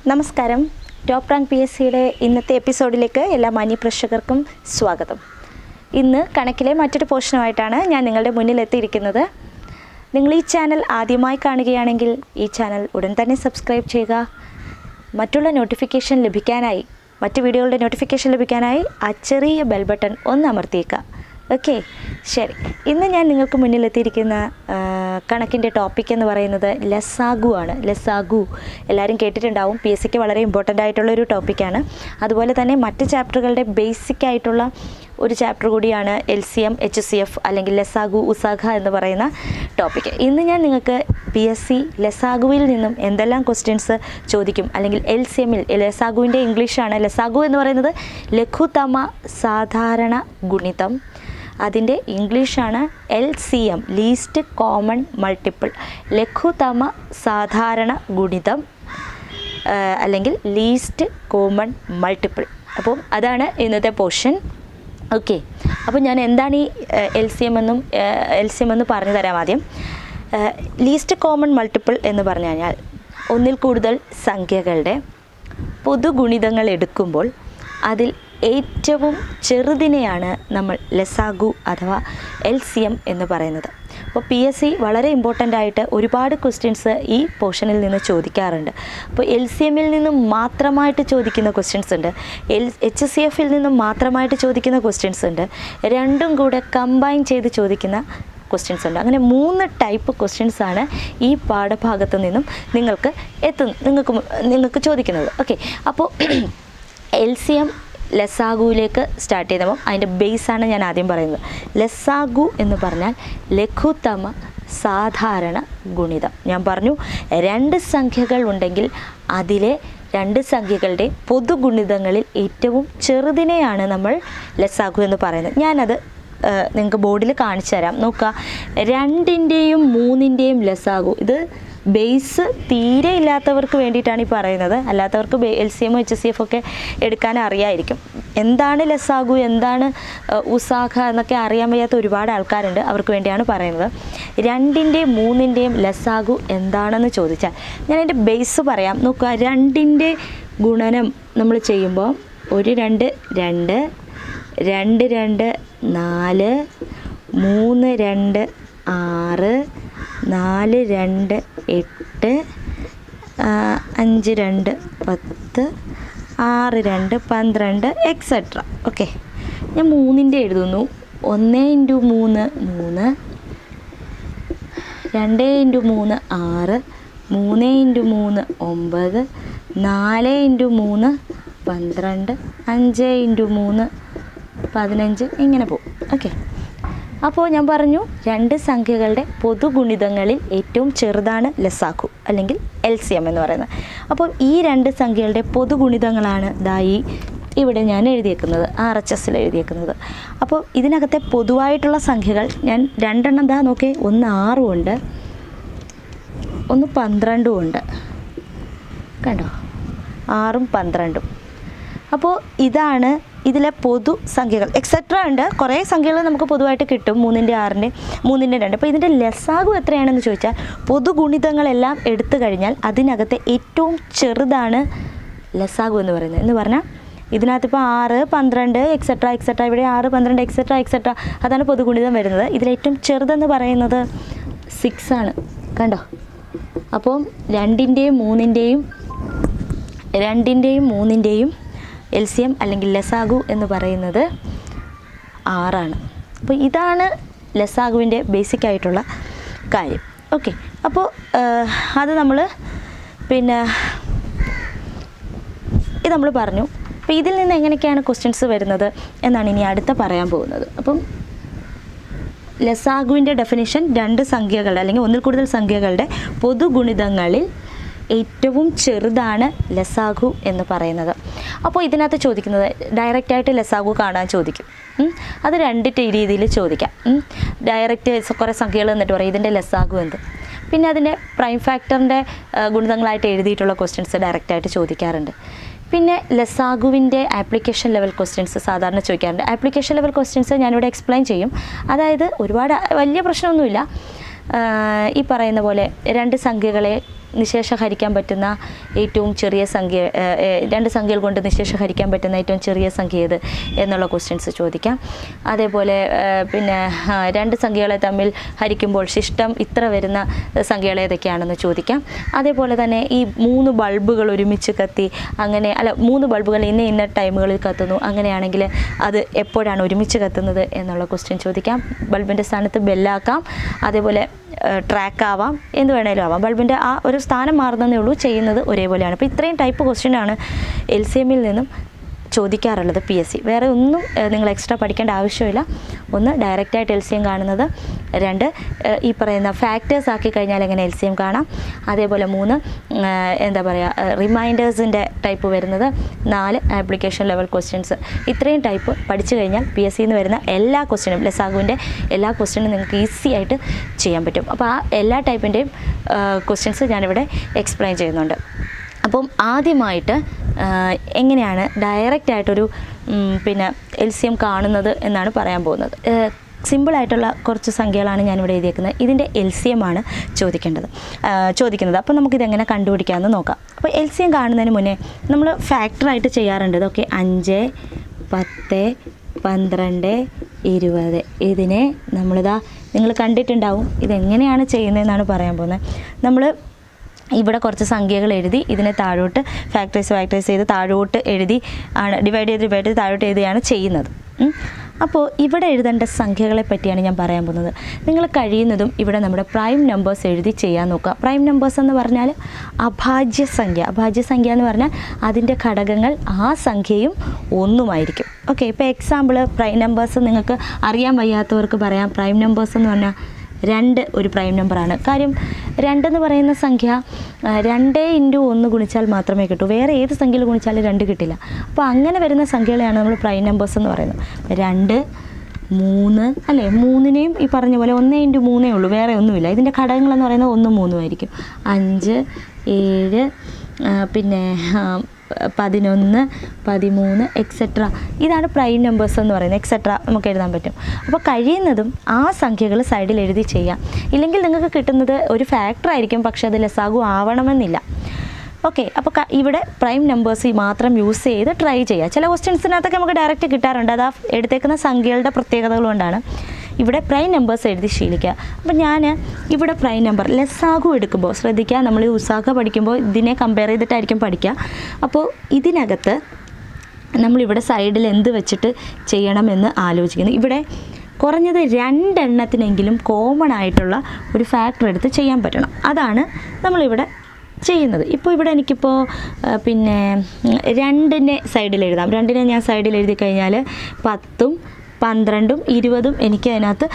നമസ്കാരം. Top rank PSCയുടെ ഇന്നത്തെ എപ്പിസോഡിലേക്ക് എല്ലാ മാന്യ പ്രേക്ഷകർക്കും സ്വാഗതം. ഇന്ന് കണക്കിലെ മറ്റൊരു പോർഷനുമായിട്ടാണ് ഞാൻ നിങ്ങളുടെ മുന്നിൽ എത്തിയിരിക്കുന്നത്. നിങ്ങൾ ഈ ചാനൽ ആദ്യമായി കാണുകയാണെങ്കിൽ ഈ ചാനൽ ഉടൻ തന്നെ സബ്സ്ക്രൈബ് ചെയ്യുക. മറ്റുള്ള നോട്ടിഫിക്കേഷൻ ലഭിക്കാനായി, മറ്റ് വീഡിയോകളുടെ നോട്ടിഫിക്കേഷൻ ലഭിക്കാനായി ആ ചെറിയ ബെൽ ബട്ടൺ ഒന്ന് അമർത്തിയേക്കുക. ഓക്കെ, ശരി. ഇന്ന് ഞാൻ നിങ്ങൾക്ക് മുന്നിലെത്തിയിരിക്കുന്ന കണക്കിൻ്റെ ടോപ്പിക് എന്ന് പറയുന്നത് ലസാഗു ആണ്. ലസാഗു എല്ലാവരും കേട്ടിട്ടുണ്ടാവും. PSCക്ക് വളരെ ഇമ്പോർട്ടൻ്റ് ആയിട്ടുള്ളൊരു ടോപ്പിക്കാണ്. അതുപോലെ തന്നെ മറ്റ് ചാപ്റ്ററുകളുടെ ബേസിക് ആയിട്ടുള്ള ഒരു ചാപ്റ്റർ കൂടിയാണ് LCM, HCF അല്ലെങ്കിൽ ലസാഗു, ഉസാഖ എന്ന് പറയുന്ന ടോപ്പിക്ക്. ഇന്ന് ഞാൻ നിങ്ങൾക്ക് PSC ലസാഗുവിൽ നിന്നും എന്തെല്ലാം ക്വസ്റ്റ്യൻസ് ചോദിക്കും, അല്ലെങ്കിൽ LCMൽ ലസാഗുവിൻ്റെ ഇംഗ്ലീഷാണ്. ലസാഗു എന്ന് പറയുന്നത് ലഘുതമ സാധാരണ ഗുണിതം. അതിൻ്റെ ഇംഗ്ലീഷാണ് LCM, ലീസ്റ്റ് കോമൺ മൾട്ടിപ്പിൾ. ലഘുതമ സാധാരണ ഗുണിതം അല്ലെങ്കിൽ ലീസ്റ്റ് കോമൺ മൾട്ടിപ്പിൾ. അപ്പം അതാണ് ഇന്നത്തെ പോർഷൻ. ഓക്കെ, അപ്പോൾ ഞാൻ എന്താണ് ഈ LCM എന്ന് പറഞ്ഞു തരാം. ആദ്യം ലീസ്റ്റ് കോമൺ മൾട്ടിപ്പിൾ എന്ന് പറഞ്ഞു കഴിഞ്ഞാൽ ഒന്നിൽ കൂടുതൽ സംഖ്യകളുടെ പൊതുഗുണിതങ്ങൾ എടുക്കുമ്പോൾ അതിൽ ഏറ്റവും ചെറുതിനെയാണ് നമ്മൾ ലസാഗു അഥവാ LCM എന്ന് പറയുന്നത്. അപ്പോൾ PSC വളരെ ഇമ്പോർട്ടൻ്റ് ആയിട്ട് ഒരുപാട് ക്വസ്റ്റ്യൻസ് ഈ പോർഷനിൽ നിന്ന് ചോദിക്കാറുണ്ട്. അപ്പോൾ LCMൽ നിന്നും മാത്രമായിട്ട് ചോദിക്കുന്ന ക്വസ്റ്റ്യൻസ് ഉണ്ട്, HCFൽ നിന്നും മാത്രമായിട്ട് ചോദിക്കുന്ന ക്വസ്റ്റ്യൻസ് ഉണ്ട്, രണ്ടും കൂടെ കമ്പൈൻ ചെയ്ത് ചോദിക്കുന്ന ക്വസ്റ്റ്യൻസ് ഉണ്ട്. അങ്ങനെ 3 ടൈപ്പ് ക്വസ്റ്റ്യൻസാണ് ഈ പാഠഭാഗത്തു നിന്നും നിങ്ങൾക്ക് ചോദിക്കുന്നത്. ഓക്കെ, അപ്പോൾ LCM ലസാഗുവിലേക്ക് സ്റ്റാർട്ട് ചെയ്തപ്പോൾ അതിൻ്റെ ബേസാണ് ഞാൻ ആദ്യം പറയുന്നത്. ലസാഗു എന്ന് പറഞ്ഞാൽ ലഘുതമ സാധാരണ ഗുണിതം. ഞാൻ പറഞ്ഞു, 2 സംഖ്യകൾ ഉണ്ടെങ്കിൽ അതിലെ 2 സംഖ്യകളുടെ പൊതുഗുണിതങ്ങളിൽ ഏറ്റവും ചെറുതിനെയാണ് നമ്മൾ ലസാഗു എന്ന് പറയുന്നത്. ഞാനത് നിങ്ങൾക്ക് ബോർഡിൽ കാണിച്ചു തരാം. നോക്കുക, 2ൻ്റെയും 3ൻ്റെയും ലസാഗു. ഇത് ബേസ് തീരെ ഇല്ലാത്തവർക്ക് വേണ്ടിയിട്ടാണ് ഈ പറയുന്നത്. അല്ലാത്തവർക്ക് LCM, HCF ഒക്കെ എടുക്കാൻ അറിയാമായിരിക്കും. എന്താണ് ലസാഗു, എന്താണ് ഉസാഖ എന്നൊക്കെ അറിയാൻ വയ്യാത്ത ഒരുപാട് ആൾക്കാരുണ്ട്. അവർക്ക് വേണ്ടിയാണ് പറയുന്നത്. 2ൻ്റെയും 3ൻ്റെയും ലസാഗു എന്താണെന്ന് ചോദിച്ചാൽ ഞാൻ എൻ്റെ ബേസ് പറയാം. നോക്കുക, 2ൻ്റെ ഗുണനം നമ്മൾ ചെയ്യുമ്പോൾ 1 2 2, 2 2 4, 3 2 6, 4 2 8, 5 2 10, 6 2 12 എക്സെട്ര. ഓക്കെ, ഞാൻ 3ൻ്റെ എഴുതുന്നു. 1 × 3 3, 2 × 3 6, 3 × 3 9, 4 × 3 12, 5 × 3 15, ഇങ്ങനെ പോകും. ഓക്കെ, അപ്പോൾ ഞാൻ പറഞ്ഞു, 2 സംഖ്യകളുടെ പൊതുഗുണിതങ്ങളിൽ ഏറ്റവും ചെറുതാണ് ലസാഗു അല്ലെങ്കിൽ LCM എന്ന് പറയുന്നത്. അപ്പോൾ ഈ 2 സംഖ്യകളുടെ പൊതുഗുണിതങ്ങളാണ് ഇവിടെ ഞാൻ എഴുതിയേക്കുന്നത്, RHSൽ എഴുതിയേക്കുന്നത്. അപ്പോൾ ഇതിനകത്തെ പൊതുവായിട്ടുള്ള സംഖ്യകൾ ഞാൻ 2 എണ്ണം നോക്കി, ഒന്ന് 6 ഉണ്ട്, ഒന്ന് 12 ഉണ്ട്. കണ്ടോ, 6ഉം 12ഉം. അപ്പോൾ ഇതാണ് ഇതിലെ പൊതു സംഖ്യകൾ. എക്സെട്ര ഉണ്ട്, കുറേ സംഖ്യകൾ നമുക്ക് പൊതുവായിട്ട് കിട്ടും, 3ൻ്റെ 6ൻ്റെ 3ൻ്റെ 2. അപ്പോൾ ഇതിൻ്റെ ലസാഗു എത്രയാണെന്ന് ചോദിച്ചാൽ പൊതുഗുണിതങ്ങളെല്ലാം എടുത്തു കഴിഞ്ഞാൽ അതിനകത്തെ ഏറ്റവും ചെറുതാണ് ലസാഗു എന്ന് പറയുന്നത്. എന്ന് പറഞ്ഞാൽ ഇതിനകത്തിപ്പോൾ 6 12 എക്സെട്ര ഇവിടെ 6 12 എക്സെട്ര അതാണ് പൊതുഗുണിതം വരുന്നത്. ഇതിലേറ്റവും ചെറുതെന്ന് പറയുന്നത് 6 ആണ്. കണ്ടോ, അപ്പം 2ൻ്റെയും 3ൻ്റെയും LCM അല്ലെങ്കിൽ ലസാഗു എന്ന് പറയുന്നത് 6 ആണ്. അപ്പോൾ ഇതാണ് ലസാഗുവിൻ്റെ ബേസിക് ആയിട്ടുള്ള കാര്യം. ഓക്കെ, അപ്പോൾ അത് നമ്മൾ ഇത് നമ്മൾ പറഞ്ഞു. അപ്പോൾ ഇതിൽ നിന്ന് എങ്ങനെയൊക്കെയാണ് ക്വസ്റ്റ്യൻസ് വരുന്നത് എന്നാണ് ഇനി അടുത്ത പറയാൻ പോകുന്നത്. അപ്പം ലസാഗുവിൻ്റെ ഡെഫിനിഷൻ 2 സംഖ്യകളുടെ അല്ലെങ്കിൽ ഒന്നിൽ കൂടുതൽ സംഖ്യകളുടെ പൊതുഗുണിതങ്ങളിൽ ഏറ്റവും ചെറുതാണ് ലസാഗു എന്ന് പറയുന്നത്. അപ്പോൾ ഇതിനകത്ത് ചോദിക്കുന്നത് ഡയറക്റ്റായിട്ട് ലസാഗു കാണാൻ ചോദിക്കും. അത് 2 രീതിയിൽ ചോദിക്കാം. ഡയറക്റ്റ് കുറേ സംഖ്യകൾ എന്നിട്ട് പറയും ഇതിൻ്റെ ലസാഗു എന്ത്. പിന്നെ അതിൻ്റെ പ്രൈം ഫാക്ടറിൻ്റെ ഗുണിതങ്ങളായിട്ട് എഴുതിയിട്ടുള്ള ക്വസ്റ്റ്യൻസ് ഡയറക്റ്റായിട്ട് ചോദിക്കാറുണ്ട്. പിന്നെ ലസാഗുവിൻ്റെ ആപ്ലിക്കേഷൻ ലെവൽ ക്വസ്റ്റ്യൻസ് സാധാരണ ചോദിക്കാറുണ്ട്. ആപ്ലിക്കേഷൻ ലെവൽ ക്വസ്റ്റ്യൻസ് ഞാനിവിടെ എക്സ്പ്ലെയിൻ ചെയ്യും. അതായത് ഒരുപാട് വലിയ പ്രശ്നമൊന്നുമില്ല. ഈ പറയുന്ന പോലെ 2 സംഖ്യകളെ നിശേഷം ഹരിക്കാൻ പറ്റുന്ന ഏറ്റവും ചെറിയ സംഖ്യ, 2 സംഖ്യകൾ കൊണ്ട് നിശേഷം ഹരിക്കാൻ പറ്റുന്ന ഏറ്റവും ചെറിയ സംഖ്യ ഏത് എന്നുള്ള ക്വസ്റ്റ്യൻസ് ചോദിക്കാം. അതേപോലെ പിന്നെ 2 സംഖ്യകളെ തമ്മിൽ ഹരിക്കുമ്പോൾ ശിഷ്ടം ഇത്ര വരുന്ന സംഖ്യകൾ ഏതൊക്കെയാണെന്ന് ചോദിക്കാം. അതേപോലെ തന്നെ ഈ 3 ബൾബുകൾ ഒരുമിച്ച് കത്തി, അങ്ങനെ അല്ല 3 ബൾബുകൾ ഇന്ന ടൈമുകളിൽ കത്തുന്നു, അങ്ങനെയാണെങ്കിൽ അത് എപ്പോഴാണ് ഒരുമിച്ച് കത്തുന്നത് എന്നുള്ള ക്വസ്റ്റ്യൻ ചോദിക്കാം. ബൾബിൻ്റെ സ്ഥാനത്ത് ബെല്ലാക്കാം, അതേപോലെ ട്രാക്ക് ആവാം, എന്ത് വേണേലും ആവാം. ബൾബിൻ്റെ ആ ഒരു സ്ഥാനം മാറുന്നതേ ഉള്ളൂ, ചെയ്യുന്നത് ഒരേപോലെയാണ്. അപ്പോൾ ഇത്രയും ടൈപ്പ് ക്വസ്റ്റ്യനാണ് LCMൽ നിന്നും ചോദിക്കാറുള്ളത് PSC. വേറെ ഒന്നും നിങ്ങൾ എക്സ്ട്രാ പഠിക്കേണ്ട ആവശ്യമില്ല. 1 ഡയറക്റ്റായിട്ട് LCM കാണുന്നത്, 2 ഈ പറയുന്ന ഫാക്ടേഴ്സ് ആക്കി കഴിഞ്ഞാൽ എങ്ങനെ LCM കാണാം, അതേപോലെ 3 എന്താ പറയുക റിമൈൻഡേഴ്സിൻ്റെ ടൈപ്പ് വരുന്നത്, 4 ആപ്ലിക്കേഷൻ ലെവൽ ക്വസ്റ്റ്യൻസ്. ഇത്രയും ടൈപ്പ് പഠിച്ചു കഴിഞ്ഞാൽ PSCന്ന് വരുന്ന എല്ലാ ക്വസ്റ്റ്യനും, ലസാഗുവിൻ്റെ എല്ലാ ക്വസ്റ്റ്യനും നിങ്ങൾക്ക് ഈസി ആയിട്ട് ചെയ്യാൻ പറ്റും. അപ്പോൾ ആ എല്ലാ ടൈപ്പിൻ്റെയും ക്വസ്റ്റ്യൻസ് ഞാനിവിടെ എക്സ്പ്ലെയിൻ ചെയ്യുന്നുണ്ട്. അപ്പം ആദ്യമായിട്ട് എങ്ങനെയാണ് ഡയറക്റ്റായിട്ടൊരു പിന്നെ LCM കാണുന്നത് എന്നാണ് പറയാൻ പോകുന്നത്. സിമ്പിളായിട്ടുള്ള കുറച്ച് സംഖ്യകളാണ് ഞാനിവിടെ എഴുതിയേക്കുന്നത്. ഇതിൻ്റെ LCM ആണ് ചോദിക്കുന്നത്. അപ്പോൾ നമുക്കിതെങ്ങനെ കണ്ടുപിടിക്കാമെന്ന് നോക്കാം. അപ്പോൾ LCM കാണുന്നതിന് മുന്നേ നമ്മൾ ഫാക്ടറായിട്ട് ചെയ്യാറുണ്ട്. ഇതൊക്കെ 5, 10, 12, 20. ഇതിനെ നമ്മളിതാ നിങ്ങൾ കണ്ടിട്ടുണ്ടാവും. ഇതെങ്ങനെയാണ് ചെയ്യുന്നതെന്നാണ് പറയാൻ പോകുന്നത്. നമ്മൾ ഇവിടെ കുറച്ച് സംഖ്യകൾ എഴുതി ഇതിനെ താഴോട്ട് ഫാക്ടറൈസ് ചെയ്ത് താഴോട്ട് എഴുതി ആണ് ഡിവൈഡ് ചെയ്ത് താഴോട്ട് എഴുതിയാണ് ചെയ്യുന്നത്. അപ്പോൾ ഇവിടെ എഴുതേണ്ട സംഖ്യകളെ പറ്റിയാണ് ഞാൻ പറയാൻ പോകുന്നത്. നിങ്ങൾ കഴിയുന്നതും ഇവിടെ നമ്മുടെ പ്രൈം നമ്പേഴ്സ് എഴുതി ചെയ്യാൻ നോക്കുക. പ്രൈം നമ്പേഴ്സ് എന്ന് പറഞ്ഞാൽ അഭാജ്യ സംഖ്യ എന്ന് പറഞ്ഞാൽ അതിൻ്റെ ഘടകങ്ങൾ ആ സംഖ്യയും ഒന്നുമായിരിക്കും. ഓക്കെ, ഇപ്പോൾ എക്സാമ്പിൾ പ്രൈം നമ്പേഴ്സ് നിങ്ങൾക്ക് അറിയാൻ വയ്യാത്തവർക്ക് പറയാം. പ്രൈം നമ്പേഴ്സ് എന്ന് പറഞ്ഞാൽ 2 ഒരു പ്രൈം നമ്പറാണ്. കാര്യം 2 എന്ന് പറയുന്ന സംഖ്യ 2 × 1 ഗുണിച്ചാൽ മാത്രമേ കിട്ടൂ. വേറെ ഏത് സംഖ്യയിൽ ഗുണിച്ചാലും 2 കിട്ടില്ല. അപ്പോൾ അങ്ങനെ വരുന്ന സംഖ്യകളെയാണ് നമ്മൾ പ്രൈം നമ്പേഴ്സ് എന്ന് പറയുന്നത്. 2, 3 അല്ലേ, 3നെയും ഈ പറഞ്ഞ പോലെ 1 × 3 ഉള്ളൂ, വേറെ ഒന്നുമില്ല. ഇതിൻ്റെ ഘടകങ്ങളെന്ന് പറയുന്നത് 1, 3 ആയിരിക്കും. 5, 7 പിന്നെ 11, 13 എക്സെട്ര. ഇതാണ് പ്രൈം നമ്പേഴ്സ് എന്ന് പറയുന്നത്. എക്സെട്ര നമുക്ക് എഴുതാൻ പറ്റും. അപ്പോൾ കഴിയുന്നതും ആ സംഖ്യകൾ സൈഡിൽ എഴുതി ചെയ്യാം. ഇല്ലെങ്കിൽ നിങ്ങൾക്ക് കിട്ടുന്നത് ഒരു ഫാക്ടർ ആയിരിക്കും, പക്ഷേ അത് ലസാഗു ആവണമെന്നില്ല. ഓക്കെ, അപ്പോൾ ഇവിടെ പ്രൈം നമ്പേഴ്സ് മാത്രം യൂസ് ചെയ്ത് ട്രൈ ചെയ്യുക. ചില ക്വസ്റ്റ്യൻസിനകത്തൊക്കെ നമുക്ക് ഡയറക്റ്റ് കിട്ടാറുണ്ട്. അത് ആ എടുത്തേക്കുന്ന സംഖ്യകളുടെ പ്രത്യേകതകൾ കൊണ്ടാണ്. ഇവിടെ പ്രൈം നമ്പേഴ്സ് എഴുതി ശീലിക്കുക. അപ്പോൾ ഞാൻ ഇവിടെ പ്രൈം നമ്പർ ലസാഗു എടുക്കുമ്പോൾ ശ്രദ്ധിക്കുക, നമ്മൾ ഈ ഉസാഗ പഠിക്കുമ്പോൾ ഇതിനെ കമ്പയർ ചെയ്തിട്ടായിരിക്കും പഠിക്കുക. അപ്പോൾ ഇതിനകത്ത് നമ്മളിവിടെ സൈഡിൽ എന്ത് വെച്ചിട്ട് ചെയ്യണമെന്ന് ആലോചിക്കുന്നു. ഇവിടെ കുറഞ്ഞത് 2 എണ്ണത്തിനെങ്കിലും കോമൺ ആയിട്ടുള്ള ഒരു ഫാക്ടർ എടുത്ത് ചെയ്യാൻ പറ്റണം. അതാണ് നമ്മളിവിടെ ചെയ്യുന്നത്. ഇപ്പോൾ ഇവിടെ എനിക്കിപ്പോൾ പിന്നെ 2നെ സൈഡിൽ എഴുതാം. 2നെ ഞാൻ സൈഡിൽ എഴുതി കഴിഞ്ഞാൽ 10ഉം 12ഉം 20ഉം എനിക്ക് അതിനകത്ത്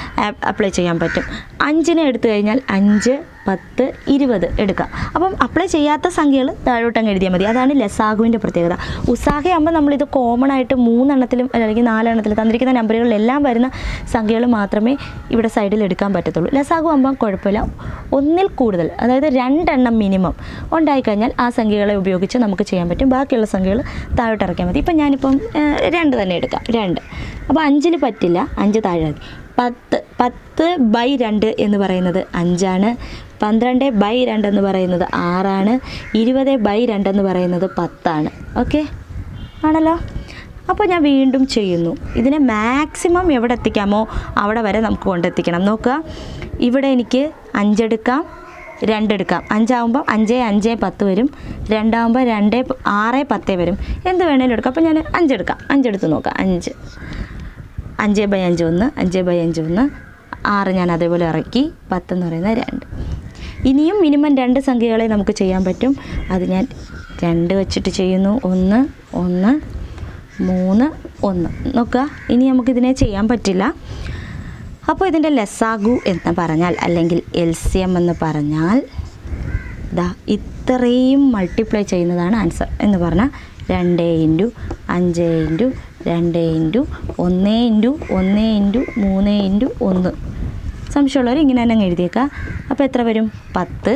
അപ്ലൈ ചെയ്യാൻ പറ്റും. 5നെ എടുത്തു കഴിഞ്ഞാൽ 5, 10, 20 എടുക്കാം. അപ്പം അപ്ലൈ ചെയ്യാത്ത സംഖ്യകൾ താഴോട്ടങ്ങ് എഴുതിയാൽ മതി. അതാണ് ലസാഗുവിൻ്റെ പ്രത്യേകത. ഉസാഗയാകുമ്പോൾ നമ്മളിത് കോമൺ ആയിട്ട് 3 എണ്ണത്തിലും അല്ലെങ്കിൽ 4 എണ്ണത്തിലും തന്നിരിക്കുന്ന നമ്പറുകളിലെല്ലാം വരുന്ന സംഖ്യകൾ മാത്രമേ ഇവിടെ സൈഡിൽ എടുക്കാൻ പറ്റത്തുള്ളൂ. ലസാഗു ആകുമ്പോൾ കുഴപ്പമില്ല, 1ൽ കൂടുതൽ അതായത് 2 എണ്ണം മിനിമം ഉണ്ടായിക്കഴിഞ്ഞാൽ ആ സംഖ്യകളെ ഉപയോഗിച്ച് നമുക്ക് ചെയ്യാൻ പറ്റും. ബാക്കിയുള്ള സംഖ്യകൾ താഴോട്ട് ഇറക്കിയാൽ മതി. ഇപ്പം ഞാനിപ്പം 2 തന്നെ എടുക്കാം. 2 അപ്പോൾ 5ൽ പറ്റില്ല, 5 താഴെ മതി. 10/2 എന്ന് പറയുന്നത് 5ആണ്. 12/2 എന്ന് പറയുന്നത് 6ആണ്. 20/2 എന്ന് പറയുന്നത് 10ആണ്. ഓക്കെ ആണല്ലോ. അപ്പോൾ ഞാൻ വീണ്ടും ചെയ്യുന്നു. ഇതിനെ മാക്സിമം എവിടെ എത്തിക്കാമോ അവിടെ വരെ നമുക്ക് കൊണ്ടെത്തിക്കണം. നോക്കുക, ഇവിടെ എനിക്ക് 5 എടുക്കാം, 2 എടുക്കാം. 5 ആകുമ്പോൾ 5, 5, 10 വരും. 2 ആകുമ്പോൾ 2, 6, 10 വരും. എന്ത് വേണേലും എടുക്കാം. അപ്പോൾ ഞാൻ 5 എടുക്കാം. 5 എടുത്ത് നോക്കാം. 5/5 1, 5/5 1, 6 ഞാൻ അതേപോലെ ഇറക്കി. 10 എന്ന് പറയുന്നത് 2. ഇനിയും മിനിമം 2 സംഖ്യകളെ നമുക്ക് ചെയ്യാൻ പറ്റും. അത് ഞാൻ 2 വെച്ചിട്ട് ചെയ്യുന്നു. 1, 1, 3, 1. നോക്കുക, ഇനി നമുക്കിതിനെ ചെയ്യാൻ പറ്റില്ല. അപ്പോൾ ഇതിൻ്റെ ലസാഗു എന്ന് പറഞ്ഞാൽ അല്ലെങ്കിൽ LCM എന്ന് പറഞ്ഞാൽ ഇത്രയും മൾട്ടിപ്ലൈ ചെയ്യുന്നതാണ് ആൻസർ. എന്ന് പറഞ്ഞാൽ 2 × 5 × 2 × 1 × 1 × 3 × 1. സംശയമുള്ളവർ ഇങ്ങനെ തന്നെ എഴുതിയേക്കാം. അപ്പോൾ എത്ര വരും? 10,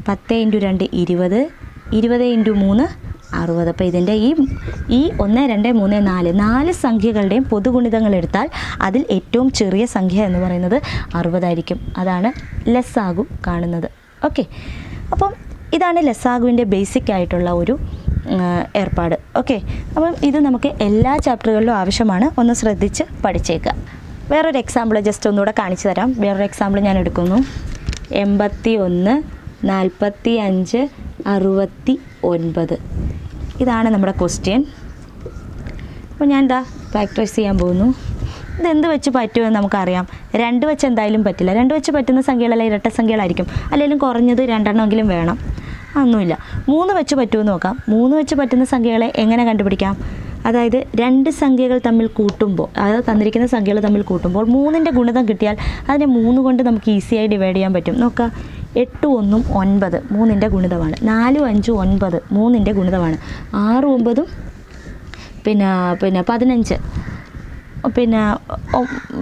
10 × 2 20, 20 × 3 60. അപ്പോൾ ഇതിൻ്റെ ഈ 1, 2, 3, 4 സംഖ്യകളുടെയും പൊതുഗുണിതങ്ങൾ എടുത്താൽ അതിൽ ഏറ്റവും ചെറിയ സംഖ്യ എന്ന് പറയുന്നത് 60 ആയിരിക്കും. അതാണ് ലസാഗു കാണുന്നത്. ഓക്കെ, അപ്പം ഇതാണ് ലസാഗുവിൻ്റെ ബേസിക് ആയിട്ടുള്ള ഒരു ഏർപ്പാട്. ഓക്കെ, അപ്പം ഇത് നമുക്ക് എല്ലാ ചാപ്റ്ററുകളിലും ആവശ്യമാണ്. ഒന്ന് ശ്രദ്ധിച്ച് പഠിച്ചേക്കുക. വേറൊരു എക്സാമ്പിൾ ജസ്റ്റ് ഒന്നുകൂടെ കാണിച്ചു തരാം. വേറൊരു എക്സാമ്പിൾ ഞാൻ എടുക്കുന്നു. 81, 45, 69. ഇതാണ് നമ്മുടെ ക്വസ്റ്റ്യൻ. അപ്പോൾ ഞാൻ എന്താ ഫാക്ടറൈസ് ചെയ്യാൻ പോകുന്നു. ഇതെന്ത് വെച്ച് പറ്റുമെന്ന് നമുക്കറിയാം. 2 വെച്ച് എന്തായാലും പറ്റില്ല. 2 വെച്ച് പറ്റുന്ന സംഖ്യകളല്ല ഇരട്ട സംഖ്യകളായിരിക്കും. അല്ലെങ്കിൽ കുറഞ്ഞത് 2 എണ്ണമെങ്കിലും വേണം. ഒന്നുമില്ല. 3 വെച്ച് പറ്റുമെന്ന് നോക്കാം. 3 വെച്ച് പറ്റുന്ന സംഖ്യകളെ എങ്ങനെ കണ്ടുപിടിക്കാം? അതായത് 2 സംഖ്യകൾ തമ്മിൽ കൂട്ടുമ്പോൾ, അതായത് തന്നിരിക്കുന്ന സംഖ്യകൾ തമ്മിൽ കൂട്ടുമ്പോൾ 3ൻ്റെ ഗുണിതം കിട്ടിയാൽ അതിനെ 3 കൊണ്ട് നമുക്ക് ഈസിയായി ഡിവൈഡ് ചെയ്യാൻ പറ്റും. നോക്കാം, 8 1 9 3ൻ്റെ ഗുണിതമാണ്. 4 5 9 3ൻ്റെ ഗുണിതമാണ്. 6 9 പിന്നെ 15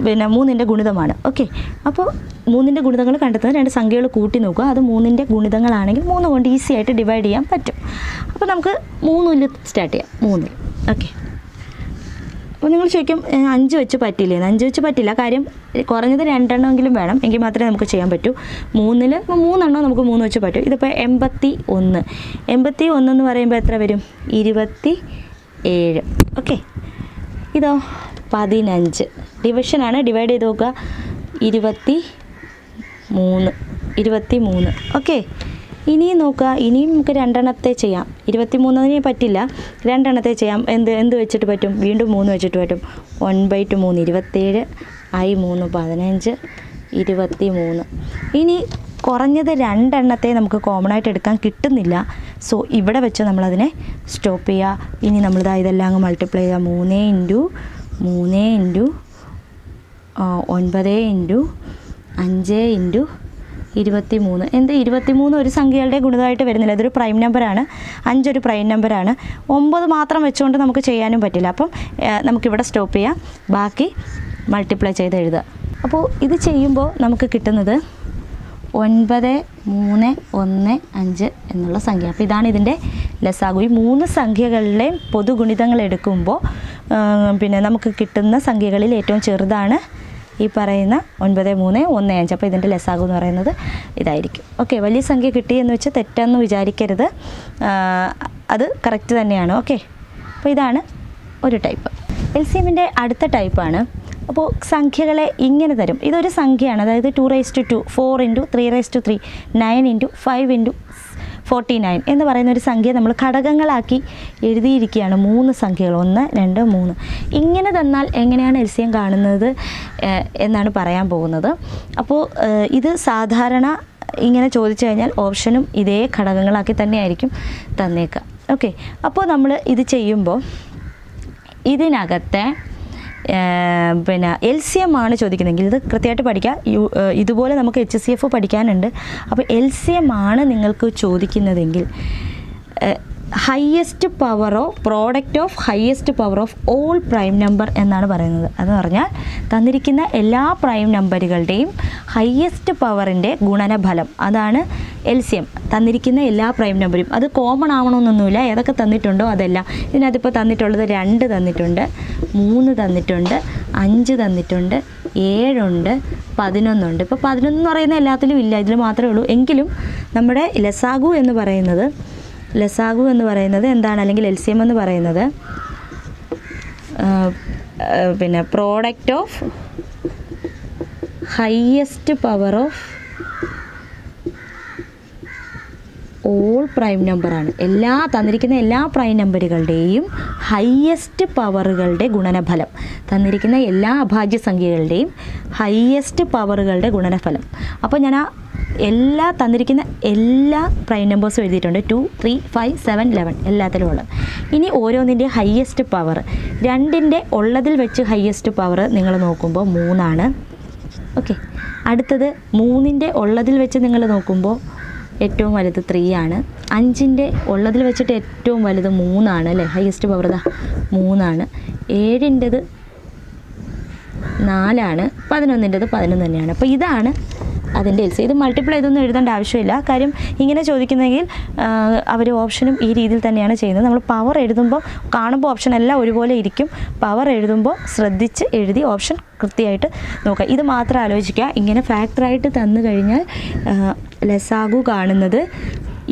പിന്നെ 3ൻ്റെ ഗുണിതമാണ്. ഓക്കെ, അപ്പോൾ 3ൻ്റെ ഗുണിതങ്ങൾ കണ്ടെത്തുന്നത് 2 സംഖ്യകൾ കൂട്ടി നോക്കുക. അത് 3ൻ്റെ ഗുണിതങ്ങളാണെങ്കിൽ 3 കൊണ്ട് ഈസി ആയിട്ട് ഡിവൈഡ് ചെയ്യാൻ പറ്റും. അപ്പോൾ നമുക്ക് 3ൽ സ്റ്റാർട്ട് ചെയ്യാം. 3. ഓക്കെ, അപ്പോൾ നിങ്ങൾ ചോദിക്കും 5 വെച്ച് പറ്റില്ലേ? 5 വെച്ച് പറ്റില്ല. കാര്യം കുറഞ്ഞത് 2 എണ്ണമെങ്കിലും വേണം, എങ്കിൽ മാത്രമേ നമുക്ക് ചെയ്യാൻ പറ്റൂ. 3ൽ 3 എണ്ണം നമുക്ക് 3 വെച്ച് പറ്റും. ഇതിപ്പോൾ 81. 81 എന്ന് പറയുമ്പോൾ എത്ര വരും? 27. ഓക്കെ, ഇതോ 15. ഡിവിഷനാണ്, ഡിവൈഡ് ചെയ്ത് നോക്കുക. 23. ഓക്കെ, ഇനിയും നോക്കുക. ഇനിയും നമുക്ക് 2 എണ്ണത്തെ ചെയ്യാം. 23 പറ്റില്ല, 2 എണ്ണത്തെ ചെയ്യാം. എന്ത് വെച്ചിട്ട് പറ്റും? വീണ്ടും 3 വെച്ചിട്ട് പറ്റും. 1/2 3 27, I 3 15, 23. ഇനി കുറഞ്ഞത് 2 എണ്ണത്തെ നമുക്ക് കോമൺ ആയിട്ട് എടുക്കാൻ കിട്ടുന്നില്ല. സോ ഇവിടെ വെച്ച് നമ്മളതിനെ സ്റ്റോപ്പ് ചെയ്യുക. ഇനി നമ്മളിതാ ഇതെല്ലാം അങ്ങ് മൾട്ടിപ്ലൈ ചെയ്യുക. 3 × 3 × 9 × 5 × 23. 23 ഒരു സംഖ്യകളുടെ ഗുണിതമായിട്ട് വരുന്നില്ല. ഇതൊരു പ്രൈം നമ്പറാണ്. 5 ഒരു പ്രൈം നമ്പറാണ്. 9 മാത്രം വെച്ചുകൊണ്ട് നമുക്ക് ചെയ്യാനും പറ്റില്ല. അപ്പം നമുക്കിവിടെ സ്റ്റോപ്പ് ചെയ്യാം. ബാക്കി മൾട്ടിപ്ലൈ ചെയ്ത് എഴുതുക. അപ്പോൾ ഇത് ചെയ്യുമ്പോൾ നമുക്ക് കിട്ടുന്നത് 9315 എന്നുള്ള സംഖ്യ. അപ്പോൾ ഇതാണ് ഇതിൻ്റെ ലസാഗു. ഈ 3 സംഖ്യകളിലെയും പൊതുഗുണിതങ്ങൾ എടുക്കുമ്പോൾ പിന്നെ നമുക്ക് കിട്ടുന്ന സംഖ്യകളിൽ ഏറ്റവും ചെറുതാണ് ഈ പറയുന്ന 9315. അപ്പോൾ ഇതിൻ്റെ ലസാഗു എന്ന് പറയുന്നത് ഇതായിരിക്കും. ഓക്കെ, വലിയ സംഖ്യ കിട്ടിയെന്ന് വെച്ച് തെറ്റെന്ന് വിചാരിക്കരുത്, അത് കറക്റ്റ് തന്നെയാണ്. ഓക്കെ, അപ്പോൾ ഇതാണ് ഒരു ടൈപ്പ്. LCMൻ്റെ അടുത്ത ടൈപ്പാണ്. അപ്പോൾ സംഖ്യകളെ ഇങ്ങനെ തരും. ഇതൊരു സംഖ്യയാണ്, അതായത് 2/2, 4 × 3/3, 9 × 5 × 49 എന്ന് പറയുന്ന ഒരു സംഖ്യ നമ്മൾ ഘടകങ്ങളാക്കി എഴുതിയിരിക്കുകയാണ്. 3 സംഖ്യകൾ, 1 2 3. ഇങ്ങനെ തന്നാൽ എങ്ങനെയാണ് LCM കാണുന്നത് എന്നാണ് പറയാൻ പോകുന്നത്. അപ്പോൾ ഇത് സാധാരണ ഇങ്ങനെ ചോദിച്ചു കഴിഞ്ഞാൽ ഓപ്ഷനും ഇതേ ഘടകങ്ങളാക്കി തന്നെയായിരിക്കും തന്നേക്കുക. ഓക്കെ, അപ്പോൾ നമ്മൾ ഇത് ചെയ്യുമ്പോൾ ഇതിനകത്തെ പിന്നെ LCM ആണ് ചോദിക്കുന്നതെങ്കിൽ ഇത് കൃത്യമായിട്ട് പഠിക്കുക. ഇതുപോലെ നമുക്ക് HCF പഠിക്കാനുണ്ട്. അപ്പോൾ LCM ആണ് നിങ്ങൾക്ക് ചോദിക്കുന്നതെങ്കിൽ highest power of product of highest power of all prime number എന്നാണ് പറയുന്നത്. അതെന്ന് പറഞ്ഞാൽ തന്നിരിക്കുന്ന എല്ലാ പ്രൈം നമ്പറുകളുടെയും ഹയസ്റ്റ് പവറിൻ്റെ ഗുണനഫലം, അതാണ് LCM. തന്നിരിക്കുന്ന എല്ലാ പ്രൈം നമ്പറും അത് കോമൺ ആവണമെന്നൊന്നുമില്ല, ഏതൊക്കെ തന്നിട്ടുണ്ടോ അതെല്ലാം. ഇതിനകത്തിപ്പോൾ തന്നിട്ടുള്ളത് 2 തന്നിട്ടുണ്ട്, 3 തന്നിട്ടുണ്ട്, 5 തന്നിട്ടുണ്ട്, 7 ഉണ്ട്, 11 ഉണ്ട്. ഇപ്പോൾ 11 എന്ന് പറയുന്ന എല്ലാത്തിലും ഇല്ല, ഇതിൽ മാത്രമേ ഉള്ളൂ. എങ്കിലും നമ്മുടെ ലസാഗു എന്ന് പറയുന്നത് എന്താണ്, അല്ലെങ്കിൽ LCM എന്ന് പറയുന്നത് പിന്നെ product of highest power of all prime നമ്പറാണ്. തന്നിരിക്കുന്ന എല്ലാ പ്രൈം നമ്പറുകളുടെയും ഹയസ്റ്റ് പവറുകളുടെ ഗുണനഫലം, തന്നിരിക്കുന്ന എല്ലാ അഭാജ്യ സംഖ്യകളുടെയും ഹയസ്റ്റ് പവറുകളുടെ ഗുണനഫലം. അപ്പോൾ ഞാൻ തന്നിരിക്കുന്ന എല്ലാ പ്രൈം നമ്പേഴ്സും എഴുതിയിട്ടുണ്ട്. 2 3 5 7 11 എല്ലാത്തിലും ഉള്ളത്. ഇനി ഓരോന്നിൻ്റെ ഹയസ്റ്റ് പവർ, 2ൻ്റെ ഉള്ളതിൽ വെച്ച് ഹയസ്റ്റ് പവർ നിങ്ങൾ നോക്കുമ്പോൾ 3 ആണ്. ഓക്കെ, അടുത്തത് 3ൻ്റെ ഉള്ളതിൽ വെച്ച് നിങ്ങൾ നോക്കുമ്പോൾ ഏറ്റവും വലുത് 3 ആണ്. 5ൻ്റെ ഉള്ളതിൽ വെച്ചിട്ട് ഏറ്റവും വലുത് 3 ആണ് അല്ലേ, ഹയസ്റ്റ് പവർ 3 ആണ്. 7ൻ്റെത് 4 ആണ്. 11ൻ്റെത് 11 തന്നെയാണ്. അപ്പോൾ ഇതാണ് അതിൻ്റെ LCM. ഇത് മൾട്ടിപ്പിൾ ചെയ്തൊന്നും എഴുതേണ്ട ആവശ്യമില്ല. കാര്യം ഇങ്ങനെ ചോദിക്കുന്നെങ്കിൽ അവർ ഓപ്ഷനും ഈ രീതിയിൽ തന്നെയാണ് ചെയ്യുന്നത്. നമ്മൾ പവർ എഴുതുമ്പോൾ കാണുമ്പോൾ ഓപ്ഷൻ എല്ലാം ഒരുപോലെ ഇരിക്കും. പവർ എഴുതുമ്പോൾ ശ്രദ്ധിച്ച് എഴുതി ഓപ്ഷൻ കൃത്യമായിട്ട് നോക്കുക. ഇത് മാത്രം ആലോചിക്കുക. ഇങ്ങനെ ഫാക്ടറായിട്ട് തന്നു കഴിഞ്ഞാൽ ലസാഗു കാണുന്നത്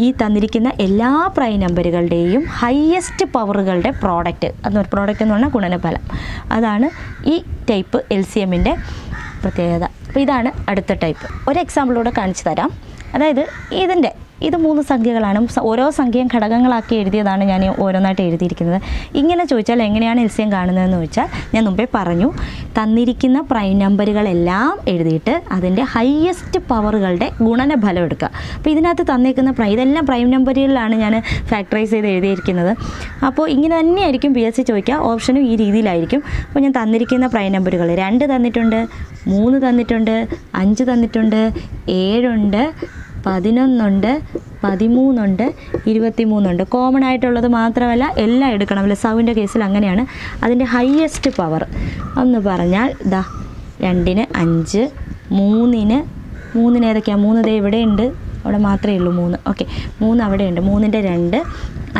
ഈ തന്നിരിക്കുന്ന എല്ലാ പ്രൈം നമ്പറുകളുടെയും ഹയസ്റ്റ് പവറുകളുടെ പ്രോഡക്റ്റ് പ്രോഡക്റ്റ് എന്ന് പറഞ്ഞാൽ ഗുണനഫലം. അതാണ് ഈ ടൈപ്പ് LCMൻ്റെ പ്രത്യേകത. അപ്പോൾ ഇതാണ് അടുത്ത ടൈപ്പ്. ഒരു എക്സാമ്പിളൂടെ കാണിച്ചു തരാം. അതായത് ഇത് 3 സംഖ്യകളാണ്. ഓരോ സംഖ്യയും ഘടകങ്ങളാക്കി എഴുതിയതാണ് ഞാൻ ഓരോന്നായിട്ട് എഴുതിയിരിക്കുന്നത്. ഇങ്ങനെ ചോദിച്ചാൽ എങ്ങനെയാണ് LCM കാണുന്നതെന്ന് ചോദിച്ചാൽ ഞാൻ മുമ്പേ പറഞ്ഞു, തന്നിരിക്കുന്ന പ്രൈം നമ്പറുകളെല്ലാം എഴുതിയിട്ട് അതിൻ്റെ ഹയസ്റ്റ് പവറുകളുടെ ഗുണനഫലം എടുക്കുക. അപ്പോൾ ഇതിനകത്ത് തന്നിരിക്കുന്ന ഇതെല്ലാം പ്രൈം നമ്പറുകളിലാണ് ഞാൻ ഫാക്ടറൈസ് ചെയ്ത് എഴുതിയിരിക്കുന്നത്. അപ്പോൾ ഇങ്ങനെ തന്നെയായിരിക്കും PSC ചോദിക്കുക. ഓപ്ഷനും ഈ രീതിയിലായിരിക്കും. അപ്പോൾ ഞാൻ തന്നിരിക്കുന്ന പ്രൈം നമ്പറുകൾ 2 തന്നിട്ടുണ്ട്, 3 തന്നിട്ടുണ്ട്, 5 തന്നിട്ടുണ്ട്, 7 ഉണ്ട്, 11 ഉണ്ട്, 13 ഉണ്ട്, 23 ഉണ്ട്. കോമൺ ആയിട്ടുള്ളത് മാത്രമല്ല എല്ലാം എടുക്കണം. ലസാഗുവിൻ്റെ കേസിൽ അങ്ങനെയാണ്. അതിൻ്റെ ഹയസ്റ്റ് പവർ എന്ന് പറഞ്ഞാൽ 2-ന് 5, 3-ന് ഏതൊക്കെയാണ്? 3 ഇവിടെ ഉണ്ട്, അവിടെ മാത്രമേ ഉള്ളൂ 3. ഓക്കെ, 3 അവിടെ ഉണ്ട്. 3-ൻ്റെ 2,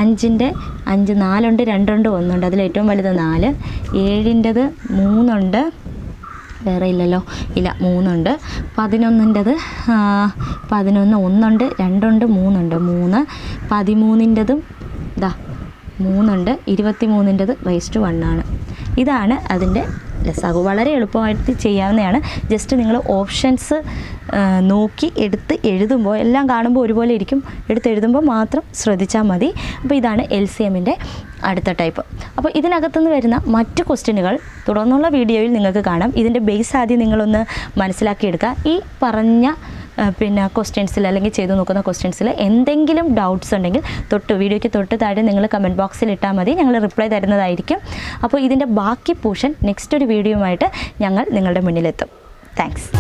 5-ൻ്റെ 5, 4 ഉണ്ട്, 2 ഉണ്ട്, 1 ഉണ്ട്. അതിലേറ്റവും വലുത് 4. 7-ൻ്റെത് 3 ഉണ്ട്, വേറെ ഇല്ലല്ലോ, ഇല്ല 3 ഉണ്ട്. 11-ൻ്റെത് 11, 1 ഉണ്ട്, 2 ഉണ്ട്, 3 ഉണ്ട്, 3. 13-ൻ്റെതും 3 ഉണ്ട്. 23-ൻ്റെത് ⁻1 ആണ്. ഇതാണ് അതിൻ്റെ ലസാഗു. വളരെ എളുപ്പമായിട്ട് ചെയ്യാവുന്നതാണ്. ജസ്റ്റ് നിങ്ങൾ ഓപ്ഷൻസ് നോക്കി എടുത്ത് എഴുതുമ്പോൾ എല്ലാം കാണുമ്പോൾ ഒരുപോലെ ഇരിക്കും. എഴുതുമ്പോൾ മാത്രം ശ്രദ്ധിച്ചാൽ മതി. അപ്പോൾ ഇതാണ് LCMൻ്റെ അടുത്ത ടൈപ്പ്. അപ്പോൾ ഇതിനകത്തുനിന്ന് വരുന്ന മറ്റ് ക്വസ്റ്റ്യനുകൾ തുടർന്നുള്ള വീഡിയോയിൽ നിങ്ങൾക്ക് കാണാം. ഇതിൻ്റെ ബേസ് ആദ്യം നിങ്ങളൊന്ന് മനസ്സിലാക്കിയെടുക്കുക. ഈ പറഞ്ഞ ക്വസ്റ്റ്യൻസിൽ അല്ലെങ്കിൽ ചെയ്തു നോക്കുന്ന ക്വസ്റ്റ്യൻസിൽ എന്തെങ്കിലും ഡൗട്ട്സ് ഉണ്ടെങ്കിൽ വീഡിയോയ്ക്ക് തൊട്ട് താഴെ നിങ്ങൾ കമൻറ്റ് ബോക്സിൽ ഇട്ടാൽ മതി. ഞങ്ങൾ റിപ്ലൈ തരുന്നതായിരിക്കും. അപ്പോൾ ഇതിൻ്റെ ബാക്കി പോർഷൻ നെക്സ്റ്റ് ഒരു വീഡിയോയുമായിട്ട് ഞങ്ങൾ നിങ്ങളുടെ മുന്നിലെത്തും. താങ്ക്സ്.